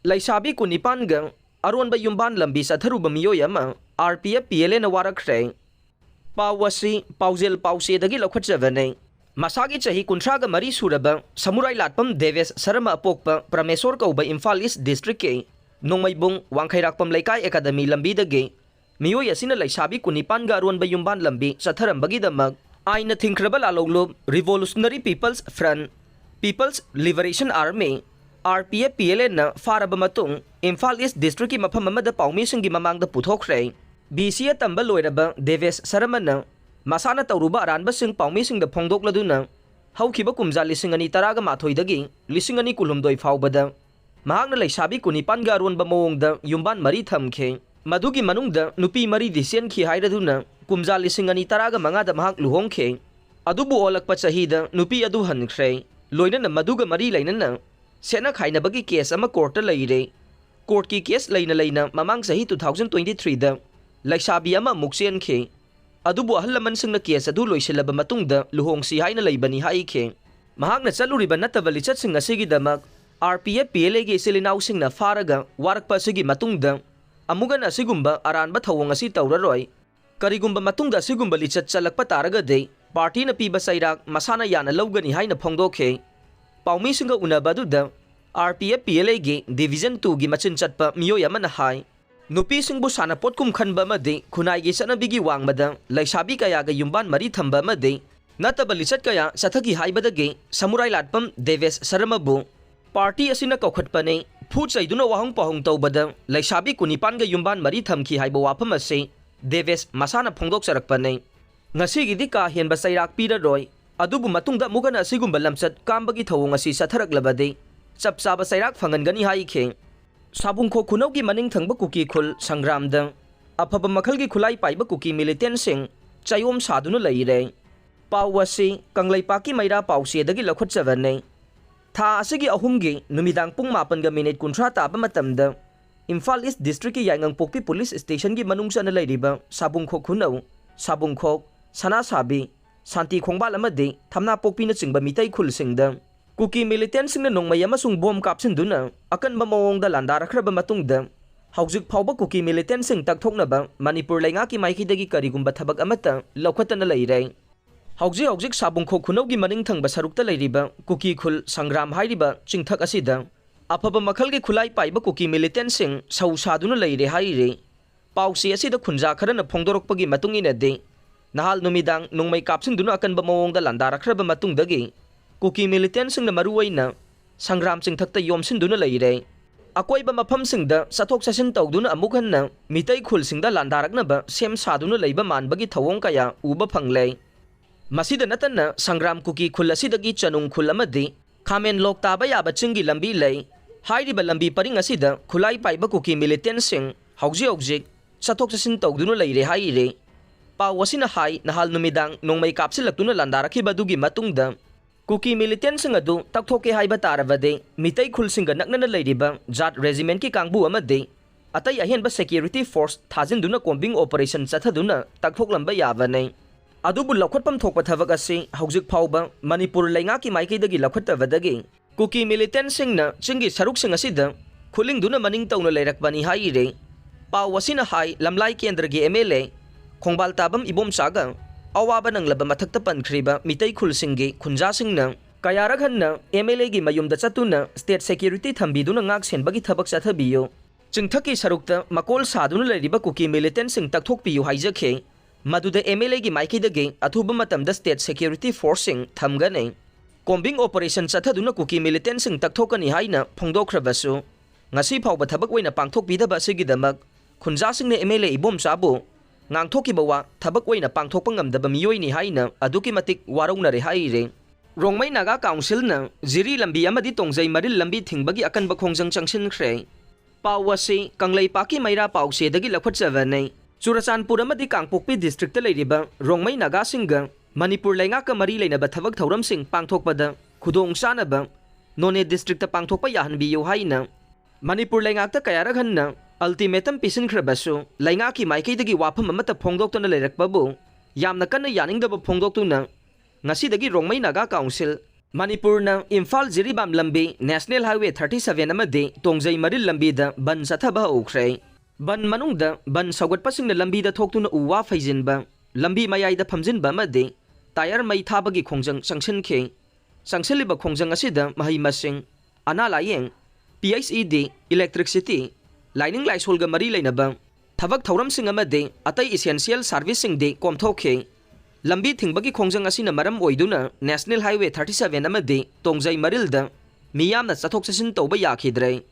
Leishabi Kunipangang Aronba Yumban Lambi Chatharuba Meeoi RPF PLA na Warakhre Pawasi Pauzel Pause dagi Lokhatjavane Masagi Chahi Kuntraga Mari Suraba Samurai Latpam Deves Sarama Apokpa Pramesor Kauba Imphal East District ke Nongmei Bung Wangkhairakpam Laikai Academy Lambi dagi Meeoi asina Leishabi Kunipanga Aronba Yumban Lambi Chatharambagi damag Aina Thinkraba Laloglob Revolutionary People's Front People's Liberation Army RPF PLA na faraba matung Imphal East District ki mafam amada paumisingi mamangda puthokre BC tamba loiraba Deves Saramana masana tauruba aranba sing paumising da phongdokladuna haukiba kumja lising ani taraga mathoidagi lising ani kulumdoi faubada mahakna Leishabi Kunipanga Aronba mawongda Yumban mari thamkhe madugi manungda nupi mari disen khi hairaduna kumja lising ani taraga mangada mahak luhongkhe adubu olakpa chahida nupi adu hankhre loinana maduga mari lainana Sena Khaina Bagi case ama court Leire. Court ki case Laina Mamang Sahi 2023 da Leishabi ama Muksian ke Adubu Halaman sing na case adu Leishalaba matungda luhong si Haina Laibani hai ke Mahang na saluriban na tavalichat sing na sige damak RPF PLA ge silinaw sing na faraga warakpa sige matungda amuga na sigumba aranba thawong asi tauraroy karigumba matungda sigumba lichat chalakpa taraga de party na piba sairak masana yana lawgani haina phongdokhe Paumi singa unabaduda RPF PLA ge Division 2 gi machin chatpa Meeoi amana hai nupi singbu sana potkum khanba made khunai gi sanabigi wangmada Leishabi kaya ga Yumban mari thamba made nataba lichat kaya sathagi haibada ge samurai latpam Deves Saramabu party asina kokhatpane phu chaiduna wahong pahong tawbada Leishabi Kunipan ga Yumban mari thamki haiba wafam ase Deves masana phongdok sarakpane ngasi gi di ka henba sairak pira roi Adubu matungda mugana sigumba lamsat kambagi thawong asi satharaklabade chapsaba sairak phangangani hai khe Sabungkhok Khunnou gi maning thangba Kuki Khul Sangramda Afaba Makhalgi Khutlai Paiba Kuki Militantsing Chayom Saduna Leire Pawasi Kanglaipaki Maira Pause dagi Lokhatjavane Tha asigi ahumgi numidang pung 8:30 taba matamda Imphal East District ki Yaingang Pokpi Police Station gi manungsa na leiriba Sabungkhok Khunnou Sabungkhok Sanasabi Santi Khongbal amadi thamna pokpi na chingba mitai khul singda Kuki Militantsing na Rongmei amasung bom kapsinduna Akanba mawongda landarakraba matungda hauzik phawba Kuki Militantsing takthoknaba Manipur lainga ki maikidagi karigumba thabak amata laukhata na leire hauzik Sabungkhok Khunnou gi maning thangba sarukta leiriba Kuki Khul Sangram hairiba chingthak asida Afaba Makhalgi Khulai Paiba Kuki Militantsing sau saduna leire haire pausi asida khunja kharana phongdorokpagi matungina de Nahal numidang Rongmei kapsinduna Akanba mawongda landarakraba matungdagi Kuki Militantsing na maruwaina Sangramsing thakta yomsinduna leire akoiba mafamsingda sathok sasin tawduna amukhanna mitai khulsingda landaraknaba sem saduna leiba manbagi thawong kaya uba phangle masida natanna Sangram Kuki Khul asidagi chanung khul amadi khamen lok taba yaba chingi lambi lei hairiba lambi paring asida Khulai Paiba Kuki Militantsing hauji sathok sasin tawduna leire haire Pawasina hai nahal numidang Rongmei kapsilaktuna landarakiba dugi matungda Kuki Militantsing adu takthoke haiba tarabade mitai khulsinga naknana leiriba Jat Regiment ki kangbu amade atai ahenba security force thajinduna combing operation chathaduna takthokhlamba yabane adubu lakhotpam thokpa thabak ase hauzik phawba Manipur lainga ki maikidagi lakhottavadagi Kuki Militantsing na chingi saruk sing asida khulingduna maning tawna leirakbani haire pawasina hai lamlai kendra gi MLA Khongbal tabam ibom saga awaba nang laba mathakta pankriba mitai khulsingi khunjasingna kayaraghanna MLA gi mayumda chatuna state security thambiduna ngak senbagi thabak chathabiyo chingthaki sarukta makol saduna leiriba Kuki Militantsing takthokpiyu haijakhe maduda MLA gi maikidagi athuba matamda state security forcing thamgane combing operation chathaduna Kuki Militantsing takthokani haina phongdokrabasu ngasi phawba thabak oina pangthokpidaba sigidamak khunjasingna MLA ibom sabu ngangthoki bawa thabak oina pangthokpa ngamdaba Meeoi ni haina aduki matik warawnare haire Rongmei Naga Council na Jiri lambi amadi Tongjei Maril lambi Thingbagi Akanba Khongjang Changsinkhre pawasi Kanglaipaki Maira Pause dagi lakhatjavane Churachandpur amadi Kangpokpi District ta leiriba Rongmei Naga singa Manipur lainga ka mari leinaba thabak thauram sing pangthokpada khudong chanaba None District ta pangthokpa yahanbiyo haina Manipur lainga ta kayaraghanna ultimatum pisinkhrabasu lainga ki maikidagi wafam amata phongdoktuna leirakpabu yamna kanna yaningdaba phongdoktuna ngasidagi Rongmei Naga Council Manipurna Imphal Jiribam Lambi National Highway 37 amadi Tongjei Maril Lambi da ban Sathaba Haukhre. Ban manungda ban saugatpasing na lambi da thoktuna uwa faijinba lambi mayai da phamjinba amadi tayar mai thabagi khongjang Changsinkhre. Changsiliba khongjang asida mahai masing ana layeng PHED electricity lining laisolga mari lainaba thabak thauram sing amadi atai essential servicing de komthokhe. Lambi Thingbagi khongjang asina maram oiduna National Highway 37 amadi Tongjei Maril da miyamna chathok chasin tawba yakhidre.